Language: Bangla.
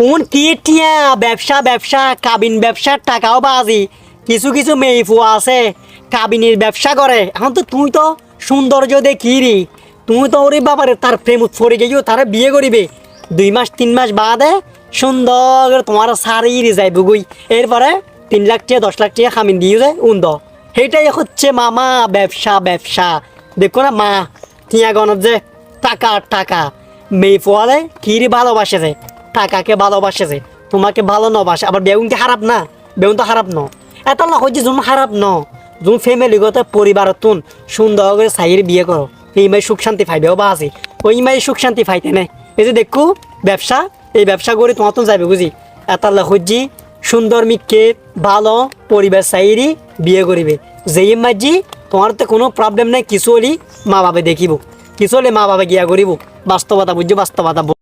কোন কি টিয়া ব্যবসা ব্যবসা কাবিন ব্যবসার টাকাও বাজি কিছু কিছু মেয়ে ফুয়া আছে কাবিনের ব্যবসা করে এখন তো তুই তো সৌন্দর্য দেখিরি তুই তো ওরে বাবারে তার প্রেম পড়ে গিয়েও তারা বিয়ে করিবে 2 মাস 3 মাস বাদে সুন্দর করে তোমার সারিয়ে যায় বুগুই এরপরে 3 লাখ টাকা 10 লাখ টাকা খামিন দিয়ে যায় উন্দ সেটাই হচ্ছে মামা ব্যবসা ব্যবসা দেখো না মা টিয়া গণত যে টাকা টাকা মেয়ে ফুয়ালে কিরি ভালোবাসেছে টাকাকে ভালোবাসেছে তোমাকে ভালো নবাসে আবার বেগুন কি খারাপ না বেগুন তো খারাপ ন এটা না হচ্ছে যেমন খারাপ ন যেমন ফ্যামিলিগত পরিবারত তুন সুন্দর করে সাইয়ের বিয়ে করো এই মাই সুখ শান্তি পাইবেও বা আছে ওই মাই সুখ শান্তি পাইতে নেই এই যে দেখু ব্যবসা এই ব্যবসা করে তোমার তো যাবে বুঝি এটা হচ্ছে সুন্দর মিককে ভালো পরিবার সাইরি বিয়ে করিবে যেই মাঝি তোমার তো কোনো প্রবলেম নাই কিছু হলি মা বাবা দেখিব কিছু হলে মা বাবা গিয়া করিব বাস্তবতা বুঝছো বাস্তবতা